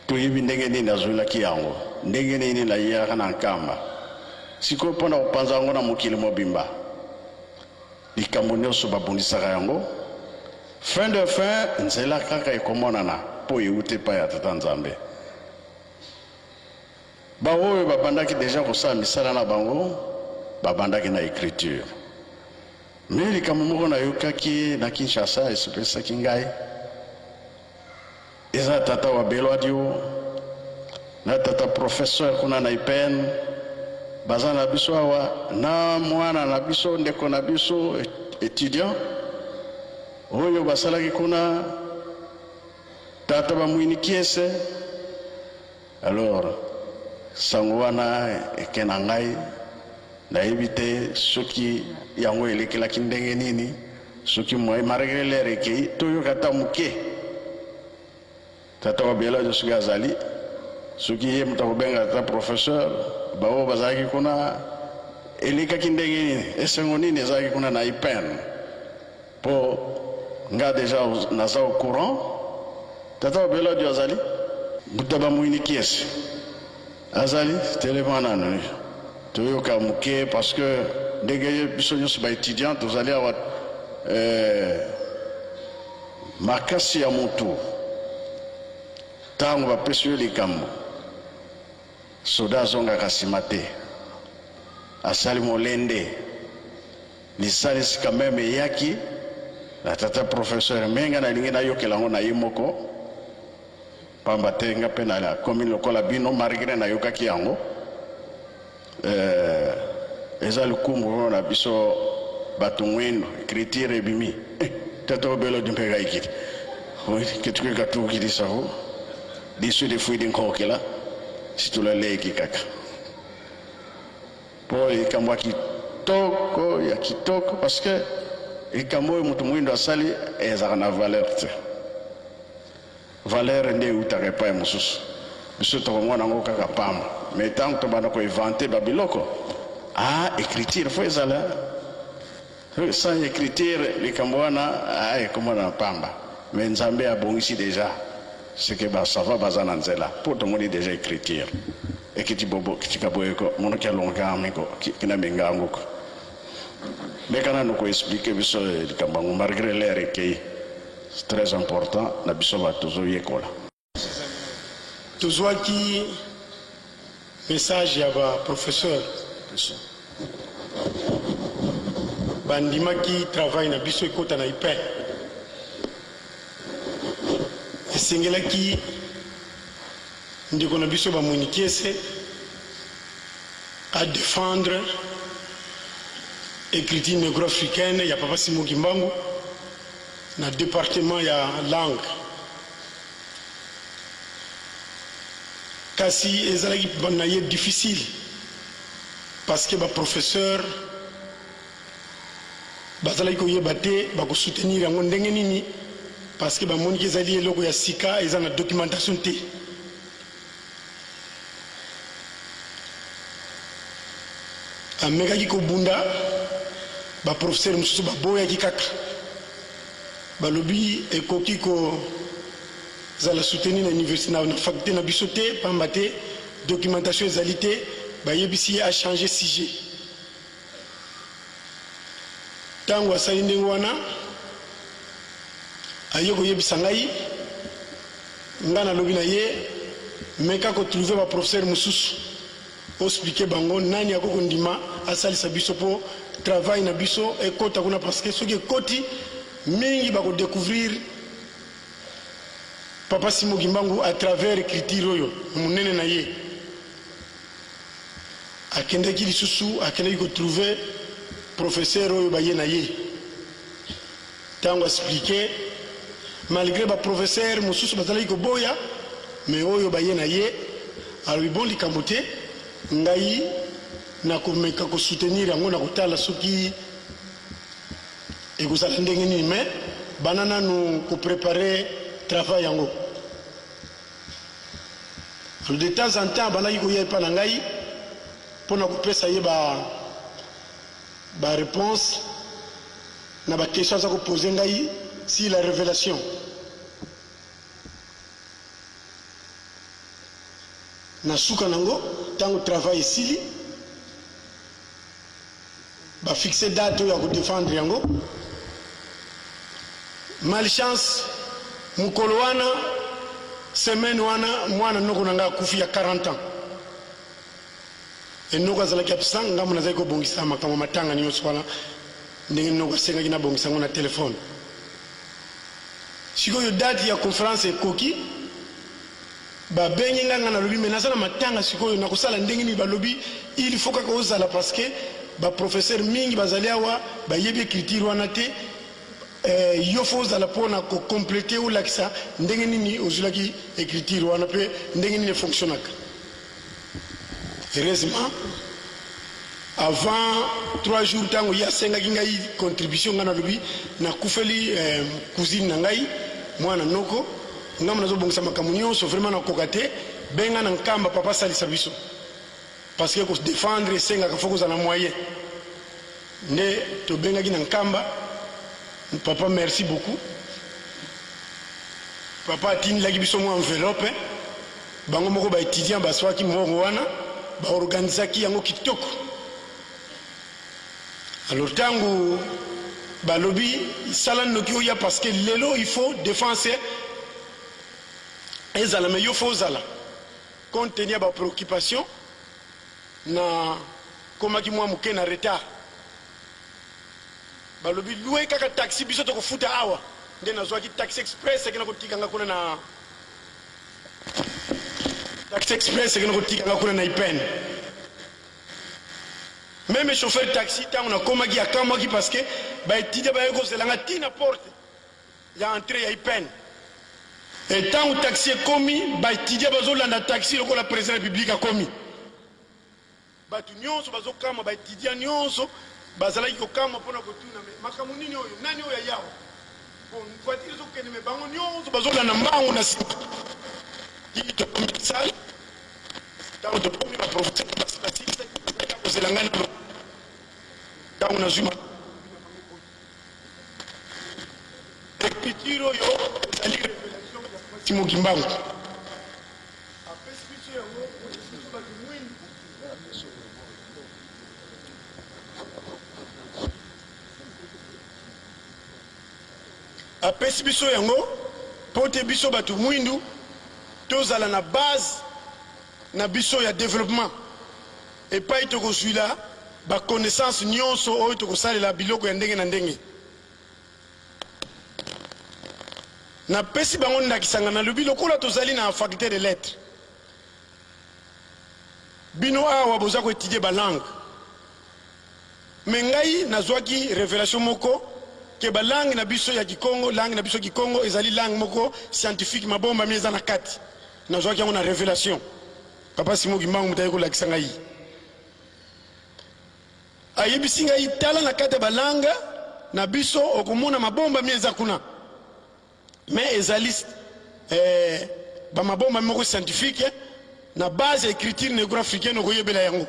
toyebi ndenge nini azwelaki yango ndenge nini nayeyaka na nkamba sikoyo mpona kopanza yango na mokili mobimba likambo nyonso babundisaka yango fin de fin nzela kaka ekomonana mpo euti epai ya tata nzambe baoyo babandaki deja kosala misala na bango babandaki na écriture me likambo moko nayokaki na Kinshasa esepesaki ngai eza tata wa Belwadio na tata professeur kuna na IPN baza na biso awa na mwana na biso ndeko na biso étudiant oyo basalaki kuna tata bamwini kiese alors sango wana eke na ngai nayebi te soki yango elekelaki ndenge nini soki maregelere ekei toyoka ata moke tata wa Belwadio soki azali soki ye moto akobenga ata professeur baoyo bazalaki kuna elekaki ndenge nini esengo nini ezalaki kuna na IPN mpo nga deja naza au courant tata wa Belwadio azali moto bamwini kiese azali telema nano toyoka moke parce que ndenge biso nyonso baétudiant tozali awa makasi ya motu ntango bapesi yo likambo soda azongaka nsima te asali molende lisalisi quand même eyaki na tata professeur menga na lingi na yokelango na ye moko pamba te nga mpe na commune lokola bino malgré na yokaki yango eza lukumbu na biso bato mwindo écriture ebimi tata obelo dimpega ikiti ketuke katukitisa ho disu de fuidi nkokela situla leki kaka po ikambo ya kitoko parce que ikambo mutu mwindo asali ezaka na valeur te valeur nde utaka epai mosusu biso tokomona yango kaka pamba mais ntango tobanda koinvente babiloko écriture fo ezala sans écriture likambo wana ekomona na pamba mais nzambe abongisi déjà ce que basava baza na nzela po tomoni déjà écriture ekiti bobo kitika boyeko mono kia longa amiko kina menganguko lekana no ko expliquer biso likambo malgré l'air ekei c'est très important na biso batozo yekola tozwaki message ya ba professeur bandimaki travail na biso ekota na ipe esengelaki ndeko na biso bamonikiese à défendre écriture négro-africaine ya papa Simon Kimbangu na département ya langue kasi ezalaki na ye difficile parce que ba professeur bazalaki koyeba te bakosoutenir yango ndenge nini parce que bamoniki ezali eloko ya sika eza na documentation te amekaki kobunda baprofesseur mosusu baboyaki kaka balobi ekoki kozala soutenir na université na faculté na biso te pamba te documentation ezali te bayebisi ye achanger sujet ntango asali ndenge wana aye koyebisa ngai nga nalobi na ye meka kotrouve baprofesseur mosusu oexplike bango nani akoko ndima asalisa biso mpo travail na biso ekota kuna parce que soki ekoti mingi bakodécouvrir papa Simon Kimbangu à travers écriture oyo monene na ye akendeki lisusu akendeki kotrouve professeur oyo baye na ye ntango explike malgré baprofesseur mosusu bazalaki koboya mais oyo baye na ye alobi bon likambo te ngai nakomeka kosoutenir yango na kotala soki ekozala ndenge nini mais bana nanu koprépare travail yango de temps en temps bandaki koya epa na ngai mpona kopesa ye baréponse na baquestion aza kopose ngai si la révélation na suka nango ntango travail esili bafixe date oyo ya kodéfendre yango malchance mokolo wana semaine wana mwana noko na ngai akufi ya 40 ans enoko azalaki absent ngambo nazalaki kobongisa makambo matanga nyonso wana ndenge noko asengaki nabongisa yango na telefone sikoyo date ya conférence ekoki babengi nganga nalobi me naza na matanga sikoyo nakosala ndenge nini balobi il faut kaka ozala parce que baprofesseur mingi bazali awa bayebi écriture wana te yo fo ozala mpona kokomplete olakisa ndenge nini ozwilaki écriture wana mpe ndenge nini efonctionnaka heureusement avant 3 jours ntango ye asengaki ngai contribution ngai nalobi nakufeli cousine na ngai mwana noko ngambo nazobongisa makambo nyonso vraiment nakoka te benga na nkamba papa asalisa biso parce que kodéfendre esengaka fo kozala moyen nde tobengaki na nkamba papa merci beaucoup papa atindelaki biso mwa enveloppe bango moko baétudiant baswaki moko wana baorganizaki yango kitoko alors ntango balobi sala noki oya parce que lelo il faut défense ezala mais yo fo ozala compte tenu ya bapréoccupation na komaki mwa moke na retard balobi loué kaka taxi biso to ko futa awa nde nazwaki taxi express kena kotikanga kuna na taxi express kena kotikanga kuna na Ipene. Même chauffeur taxi tant on a komaki akamwaki parce que ba étudiant ba yeko zelanga tina porte ya entrée ya Ipene. Et tant que taxi est commis, ba étudiant bazo landa taxi loko la président de la République a commis. Ba tu nyonso bazo kama ba étudiant nyonso bazala ko kama pona ko tuna makamu nini oyo nani oyo yawo. Bon voiture zo kene me bango nyonso bazo landa mbango na site. Qui te commissaire tant de commis ba professeur ko zelanga na tant on a zuma. Tekitiro yo ali Timo Kimbangu. Apesi biso yango pote biso batu mwindu tozala na base na biso ya développement et pas itoko suila ba connaissance nyonso oyo tokosalela biloko ya ndenge na ndenge. Na pesi bango ndakisanga na lobi lokola tozali na faculté de lettres bino awa boza ko étudier ba langue mais ngai nazwaki révélation moko ke ba langue na biso ya Kikongo langue na biso Kikongo ezali langue moko scientifique mabomba mieza na kati nazwaki yango na révélation papa Simo Kimbangu mutaye ko lakisa ngai ayebisi ngai tala na kati ba langue na biso okomona mabomba mieza kuna. Mais ezali ba mabomba moko scientifique na base écriture négro-africaine okoyebela yango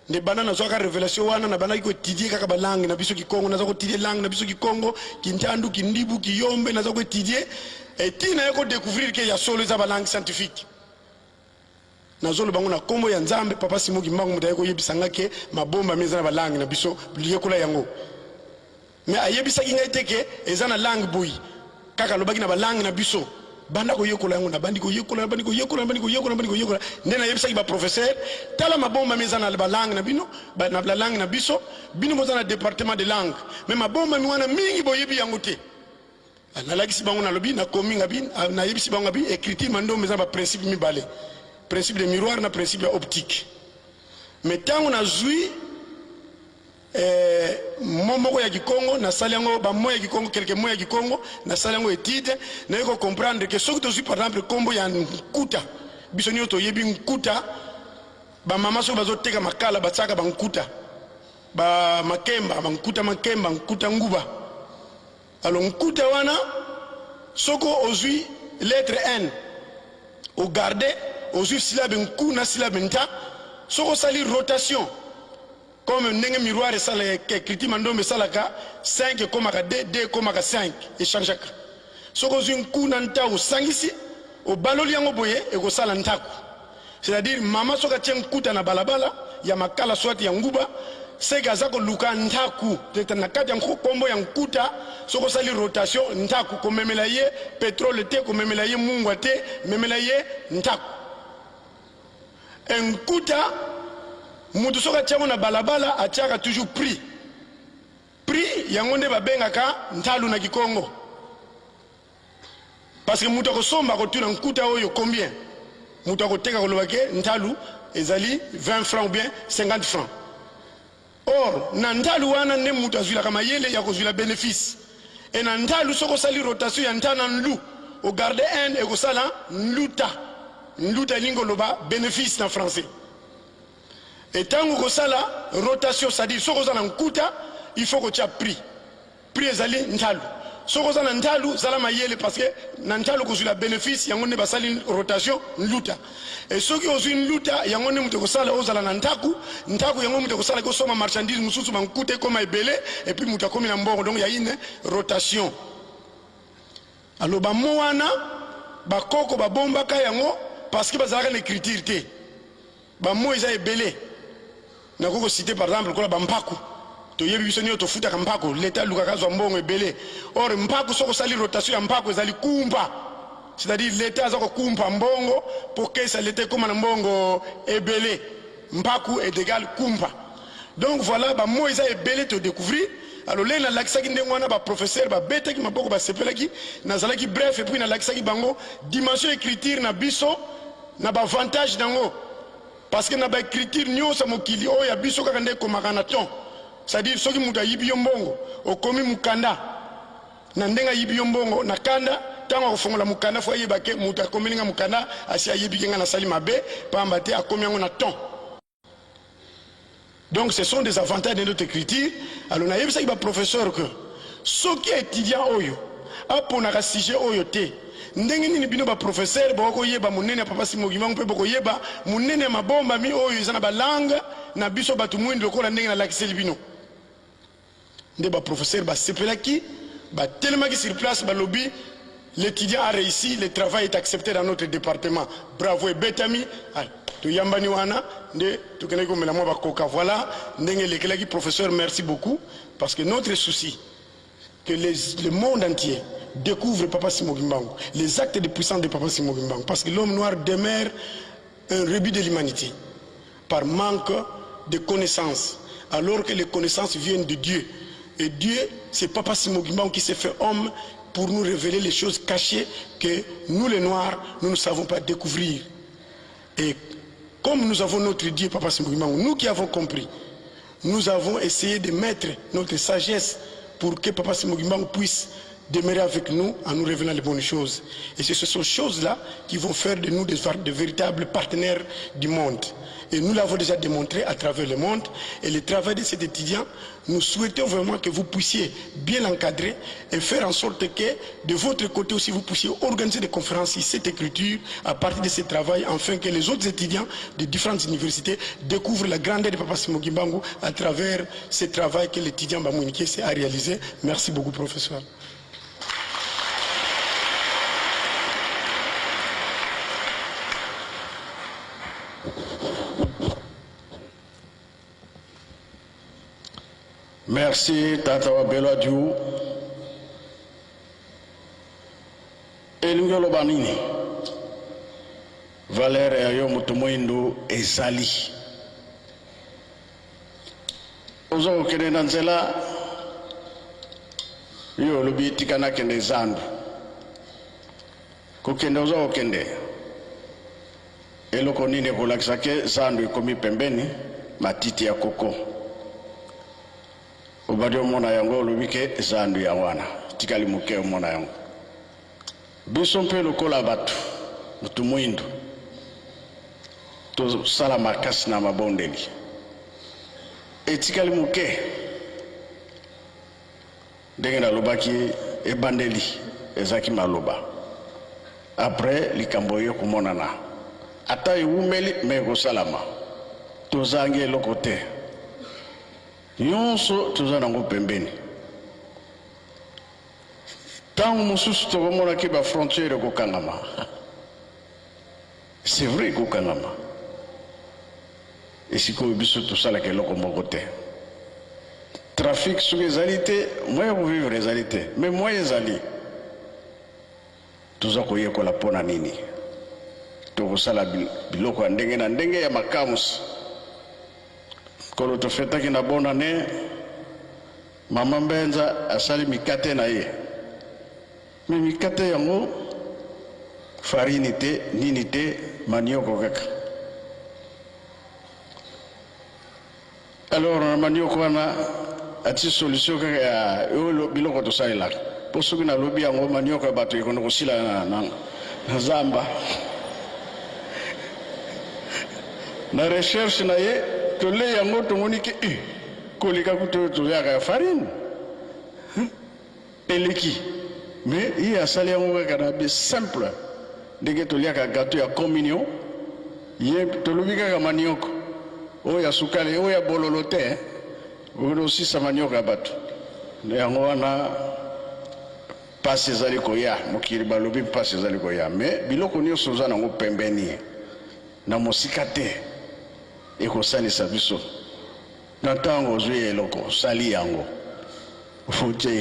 nde bana nazwaka révélation wana na bana ko étudier kaka ba langue na biso Kikongo naza ko étudier langue na biso Kikongo Kintandu Kindibu Kiyombe naza ko étudier et tina ko découvrir que ya solo za ba langue scientifique nazolo bango na kombo ya Nzambe papa Simo Kimbangu mutaye ko yebisanga ke mabomba meza na ba langue na biso liyekola yango mais ayebisaki ngai teke eza na langue boyi kaka lobaki na balangue na biso banda ko yekola yango na bandi ko yekola ndena yebisaki ba professeur tala mabomba meza na balangue na bino na la langue na biso bino moza na département de langue mais mabomba mi wana mingi boyebi yango te na lakisi bango na lobi na komi ngabi na yebisi bango ngabi écriture mando meza ba principe mibale principe de miroir na principe optique mais tango na zui momoko ya Kikongo na salango ba moya Kikongo quelques moya Kikongo na salango étude na ko comprendre que soki to par exemple kombo ya nkuta biso nyo to yebi nkuta ba mama so bazo teka makala batsaka ba nkuta ba makemba ba nkuta makemba nkuta nguba alors nkuta wana soko ozui lettre N au garder ozui syllabe nku na syllabe nta soko sali rotation comme ndenge miroir et ça les écriture mandombe salaka 5 comme ka 2 comme ka 5 échange ka soko zun kuna ntaku sangisi o baloli yango boye e ko sala ntaku c'est-à-dire mama soka tien kuta na balabala ya makala swati ya nguba seka zako luka ntaku teta na kati ya kombo ya nkuta soko sali rotation ntaku ko memela ye pétrole te ko memela ye mungwa te memela ye ntaku nkuta mutu soka tiango na balabala atiaka toujours prix yango nde babengaka ntalu na Kikongo parce que mutu akosomba akotuna nkuta oyo combien mutu akoteka koloba ke ntalu ezali 20 francs ou bien 50 francs or na ntalu wana nde mutu azwilaka mayele ya kozwila bénéfice et na ntalu soko osali rotation ya ntana nlu ogarde un ekosala nluta elingi oloba bénéfice na français. Et tant que ça la rotation, c'est-à-dire ce qu'on a en kuta, il faut que tu aies prix ezali ntalu. Ce qu'on a en ntalu, ça la maïele parce que ntalu que la bénéfice, il y a un basali rotation nluta. Et ceux qui ont une luta, il y a un monde que ça la ose à la ntaku, il y a un monde que ça la consomme marchandise, nous sommes en kuta comme belé, et puis nous comme en bon, donc il y a une rotation. Alors ba moana, ba koko ba bomba kayango, parce que bazara l'écriture té. Ba mo isa ebele. Na koko cité par exemple kola bampaku to yebi biso nyo to futa ka mpako l'état lukaka zo mbongo ebele or mpako soko sali rotation ya mpako ezali kumpa c'est-à-dire l'état azako kumpa mbongo pour que ça l'été comme na mbongo ebele mpaku est égal kumpa donc voilà ba mo isa ebele to découvrir alors le na lakisaki ndenge wana ba professeur ba betaki maboko ba sepelaki nazalaki bref et puis na lakisaki bango dimension écriture na biso na ba avantage dango parce que na ba écriture nyonso mokili oyo ya biso kaka nde komaka na ton c'est-à-dire soki mutu ayibi yo mbongo okomi mukanda na ndenga yibi yo mbongo na kanda tango kofongola mukanda fo yeba ke mutu akomi nga mukanda asi ayibi kenga na sali mabe pamba te akomi yango na ton. Donc ce sont des avantages de notre écriture. Alors nayebi sa ba professeur que soki étudiant oyo aponaka sujet oyo te ndenge nini bino ba professeur boko yeba munene papa Simogimbangu pe boko yeba munene mabomba mi oyo ezana ba langue na biso batu mwindi lokola ndenge na lakiseli bino nde ba professeur ba sepelaki ba tellement sur place ba lobby l'étudiant a réussi, le travail est accepté dans notre département. Bravo et betami. Tu yambani wana nde tu connais comme la moi ba koka voilà ndenge lekelaki professeur merci beaucoup parce que notre souci que le monde entier découvre Papa Simogimbangu, les actes de puissance de Papa Simogimbangu, parce que l'homme noir demeure un rebut de l'humanité par manque de connaissances, alors que les connaissances viennent de Dieu. Et Dieu, c'est Papa Simogimbangu qui s'est fait homme pour nous révéler les choses cachées que nous les Noirs, nous ne savons pas découvrir. Et comme nous avons notre Dieu, Papa Simogimbangu, nous qui avons compris, nous avons essayé de mettre notre sagesse pour que Papa Simogimbangu puisse demeurer avec nous en nous révélant les bonnes choses. Et c'est ces choses-là qui vont faire de nous de véritables partenaires du monde. Et nous l'avons déjà démontré à travers le monde. Et le travail de cet étudiant, nous souhaitons vraiment que vous puissiez bien l'encadrer et faire en sorte que de votre côté aussi vous puissiez organiser des conférences sur cette écriture à partir de ce travail, afin que les autres étudiants de différentes universités découvrent la grandeur de Papa Simogimbangu à travers ce travail que l'étudiant Bamouinike a réalisé. Merci beaucoup, professeur. Merci Tata Wabelo Adiou. Elungelo banini. Valère ayo mutumwindu ezali. Ozo kene nanzela yo lobi tikana kende zandu. Ko kende ozo kende. Eloko nini kolakisa ke zandu ikomi pembeni matiti ya koko. Obadio mona yango lubike zandu ya wana tikali muke mona yango biso mpe lokola batu mutu mwindu to sala makasi na mabondeli etikali muke ndenge na lobaki ebandeli ezaki maloba après likambo yo kumonana ata ewumeli meko salama tozangi eloko te nyonso toza nango pembeni ntango mosusu tokomonaki bafrontiere ekokangama c'est vrai ekokangama esikoyo biso tosalaka eloko moko te trafic soki ezali te moyen kovivre ezali te mais moyen ezali toza koyekola mpo na nini tokosala biloko ya ndenge na ndenge ya makamusi kolo tofetaki na bonne année mama Mbenza asali mikate na ye mais mikate yango farine te nini te manioko kaka alors na manioko wana ati solution kaka ya yo biloko tosalelaka po soki nalobi yango manioko ya bato ekono kosila na zamba na recherche na ye tole yango tomoni ke kolika kuto toyaka ya farine eleki mais il asali yango kaka na be simple ndenge toliaka gâteau ya communion ye tolobi kaka manioko oyo ya sukali oyo ya bololo te oyo osisa manioko ya bato yango wana mpasi ezali koya mokili balobi mpasi ezali koya mais biloko nyonso oza nango pembeni na mosika te ekosalisa biso na ntango ozwi eloko osali yango ofotia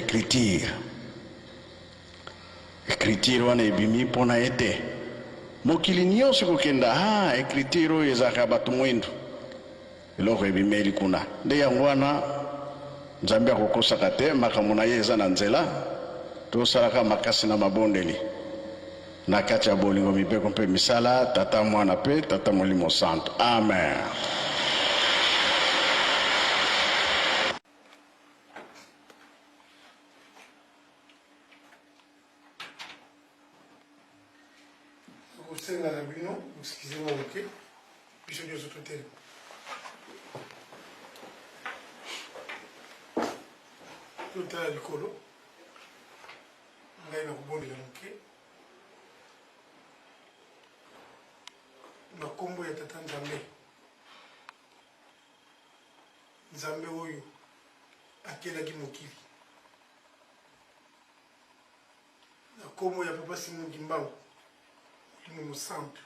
écriture wana ebimi mpona ye te mokili nyonso kokenda écriture oyo ezalaka bato mwindu eloko ebimeli kuna nde yango wana nzambe akokosaka te makambo na ye eza na nzela tosalaka makasi na mabondeli na kati ya bolingo mibeko mpe misala tata mwana mpe tata molimo santo amen. Senga na bino, excusez-moi, ok? Puis je dis aux autres termes. Tout à l'icolo, ngai na kubondela moke na kombo ya tata nzambe nzambe oyo akelaki mokili na kombo ya papa Simuki Mbangu Molimo Santo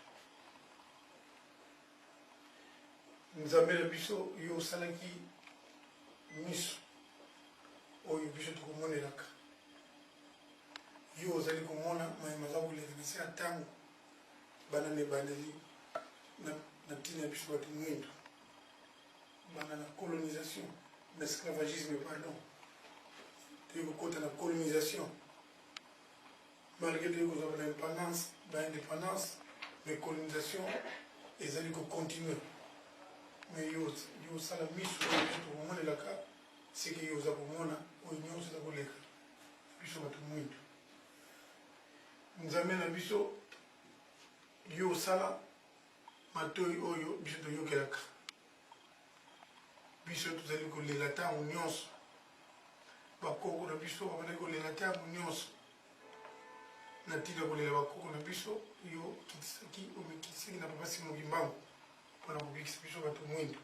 nzambe na biso yo osalaki miso oyo biso tokomonelaka yo ozali komona mayema aza koleka na se ya ntango bana na ebandeli na ntina ya biso bato mwindo bana na colonisation na esclavagisme pardon toyei kokota na colonisation malgré toyei kozwa baindépendance mais colonisation ezali kocontinue mais yo osala miso oyo biso tokomonelaka seke yo oza komona oyo nyonso eza koleka biso bato mwindo nzambe na biso yo osala matoi oyo biso toyokelaka biso tozali kolela ntango nyonso bakoko na biso babandaki kolela ntango nyonso na ntina kolela bakoko na biso yo omekisaki na papa Simuki Mbangu mpona kobikisa biso bato mwindo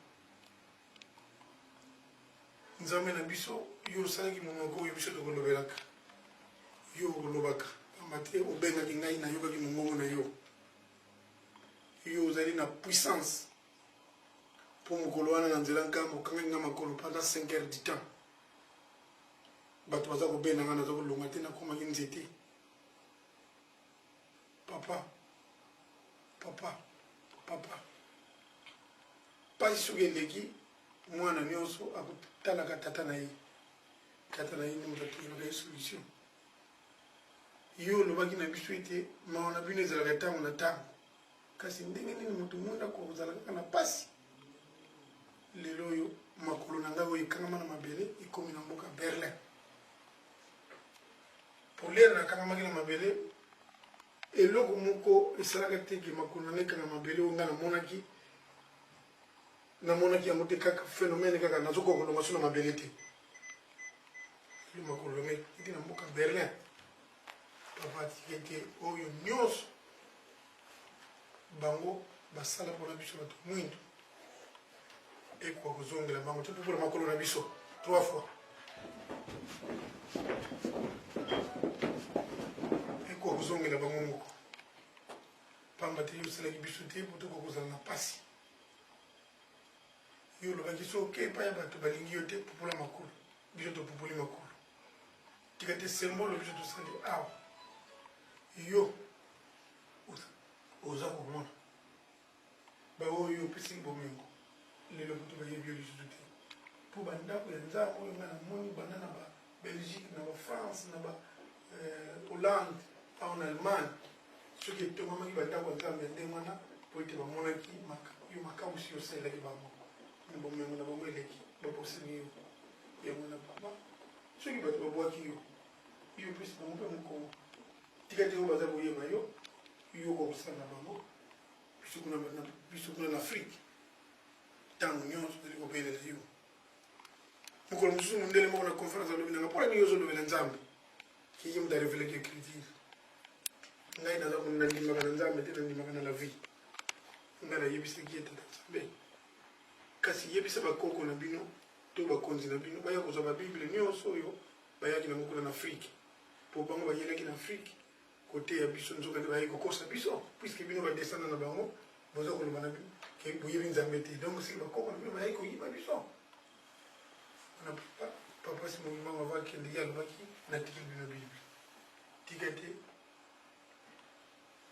nzambe na biso yo osalaki monoko oyo biso tokolobelaka yo okolobaka pamba te obengaki ngai nayokaki mongongo na yo yo ozali na puissance mpo mokolo wana na nzela nkambo okangaki nga makolo pendant 5 heures du temps bato baza kobenda nga naza kolonga te nakomaki nzete papa pasi soki eleki mwana nyonso akotalaka tata na ye nde moto atongolaka ye solution yo olobaki na biso ete mawa na bino ezalaka ntango na ntango kasi ndenge nini moto mwinda kozala kaka na pasi lelo oyo makolo na ngai oyo ekangama na mabele ekomi na mboka Berlin polere nakangamaki na mabele eloko moko esalaka teke makolo na ngai ekanga mabele oyo ngai namonaki yango te kaka phénomène kaka nazokoka kolonga so na mabele te yo makolo na ngai eki na mboka Berlin papa atiki te oyo nyonso bango basala mpona biso bato mwindo ekoka kozongela bango te mpona makolo na biso 3 fois ekoka kozongela bango moko pamba te yo osalaki biso te po tokoka kozala na pasi yo olobaki so oke epai ya bato balingi yo te popola makolo biso topopoli makolo tika te symbole biso tosali awa yo oza komona baoyo opesaki bomengo lelo kutu bayebi yo lisusu te mpo bandako ya nzambe oyo nga namoni banda na babelgique na bafrance na bahollande awa na allemagne soki etongwamaki bandako ya nzambe ya ndenge wana po ete bamonaki yo makambo si osalelaki bango na bomengo na bango eleki baposani yo yango na papa soki bato babwaki yo pesi bango mpe mokongo tika te oyo baza koyeba yo okosala na bango biso kuna na afrique ntango nyonso tali kobelela yo mokolo mosusu mondele moko na conférence alobi nanga mpona nini ozolobela nzambe kiki moto arevelaki écriture ngai naza nandimaka na nzambe te nandimaka na la vie ngai nayebisaki ete nzambe kasi yebisa bakoko na bino to bakonzi na bino baya kozwa babible nyonso oyo bayaki nango kuna na afrique mpo bango bayelaki na afrique kote ya biso nzoka nde bayi kokosa biso puiske bino badescendre na bango boza koloba na bino ke boyebi nzambe te donc siki bakoko na bino bayi koyiba biso wana papa Simuki Mbangu avakende ye alobaki natikeli bino bible tika te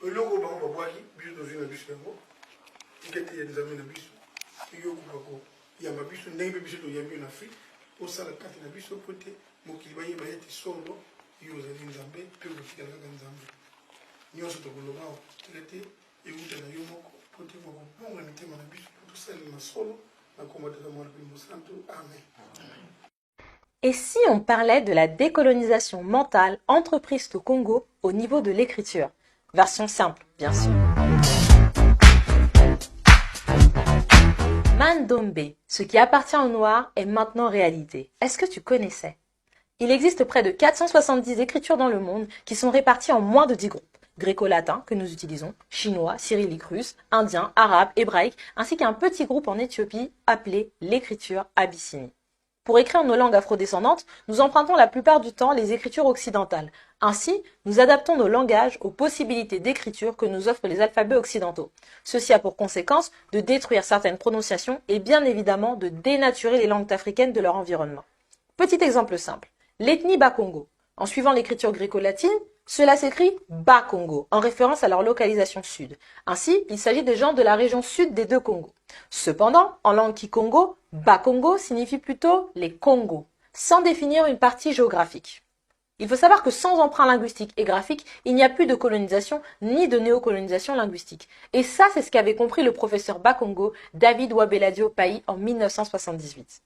eloko bango babwaki biso tozwi na biso yango tika te ya nzambe na biso yo okoka koyamba biso ndenge mpe biso toyambi yo na afrique tosala kati na biso po te mokili bayeba ete solo yo ozali nzambe mpe okotikala kaka nzambe nyonso tokoloba okokila te euta na yo moko po te kokobonga mitema na biso po tosalela na solo na kombo tata mwana mpe mosantu amen. Et si on parlait de la décolonisation mentale entreprise au Congo au niveau de l'écriture? Version simple, bien sûr. Mandombe, ce qui appartient aux Noirs, est maintenant réalité. Est-ce que tu connaissais? Il existe près de 470 écritures dans le monde qui sont réparties en moins de 10 groupes. Gréco-latin, que nous utilisons, chinois, cyrillique russe, indien, arabe, hébraïque, ainsi qu'un petit groupe en Éthiopie appelé l'écriture abyssinie. Pour écrire nos langues afrodescendantes, nous empruntons la plupart du temps les écritures occidentales. Ainsi, nous adaptons nos langages aux possibilités d'écriture que nous offrent les alphabets occidentaux. Ceci a pour conséquence de détruire certaines prononciations et bien évidemment de dénaturer les langues africaines de leur environnement. Petit exemple simple, l'ethnie Bakongo. En suivant l'écriture gréco-latine, cela s'écrit Bas-Congo, en référence à leur localisation sud. Ainsi, il s'agit des gens de la région sud des deux Congos. Cependant, en langue kikongo, Bas-Congo signifie plutôt les Congos, sans définir une partie géographique. Il faut savoir que sans emprunt linguistique et graphique, il n'y a plus de colonisation ni de néocolonisation linguistique. Et ça, c'est ce qu'avait compris le professeur Bakongo, David Wabeladio Pai, en 1978.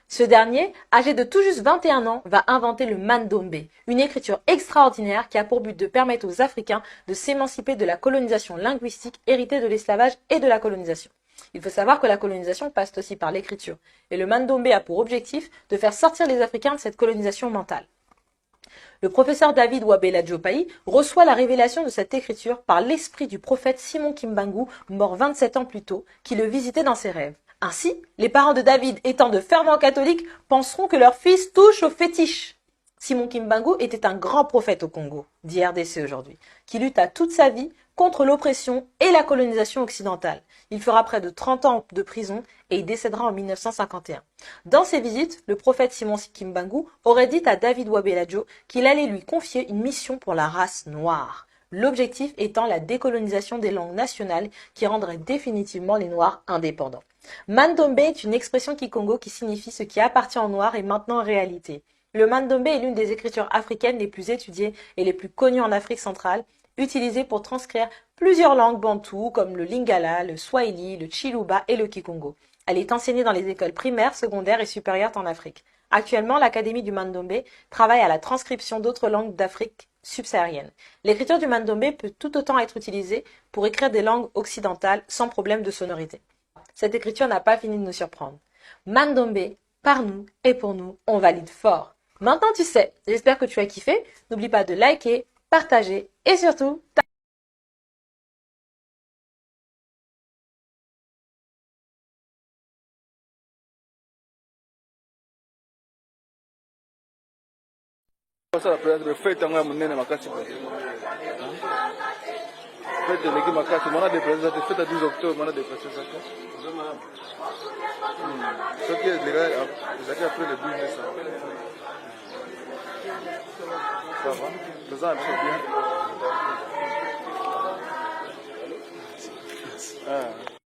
Ce dernier, âgé de tout juste 21 ans, va inventer le Mandombe, une écriture extraordinaire qui a pour but de permettre aux Africains de s'émanciper de la colonisation linguistique héritée de l'esclavage et de la colonisation. Il faut savoir que la colonisation passe aussi par l'écriture, et le Mandombe a pour objectif de faire sortir les Africains de cette colonisation mentale. Le professeur David Wabeladio Pai reçoit la révélation de cette écriture par l'esprit du prophète Simon Kimbangu, mort 27 ans plus tôt, qui le visitait dans ses rêves. Ainsi, les parents de David étant de fervents catholiques penseront que leur fils touche au fétiche. Simon Kimbangu était un grand prophète au Congo, dit RDC aujourd'hui, qui lutta toute sa vie contre l'oppression et la colonisation occidentale. Il fera près de 30 ans de prison et il décédera en 1951. Dans ses visites, le prophète Simon Kimbangu aurait dit à David Wabeladio qu'il allait lui confier une mission pour la race noire. L'objectif étant la décolonisation des langues nationales qui rendrait définitivement les Noirs indépendants. Mandombe est une expression kikongo qui signifie ce qui appartient aux Noirs est maintenant réalité. Le Mandombe est l'une des écritures africaines les plus étudiées et les plus connues en Afrique centrale, utilisée pour transcrire plusieurs langues bantoues comme le lingala, le swahili, le chiluba et le kikongo. Elle est enseignée dans les écoles primaires, secondaires et supérieures en Afrique. Actuellement, l'Académie du Mandombe travaille à la transcription d'autres langues d'Afrique subsaharienne. L'écriture du Mandombe peut tout autant être utilisée pour écrire des langues occidentales sans problème de sonorité. Cette écriture n'a pas fini de nous surprendre. Mandombe, par nous et pour nous, on valide fort. Maintenant tu sais, j'espère que tu as kiffé. N'oublie pas de liker, partager et surtout... fete yango ya monene makasi fete eleki makasi mona deprese te fete ya 12 octobre mona deprese te soki ezalaki après le 12 mai ça va toza na biso bien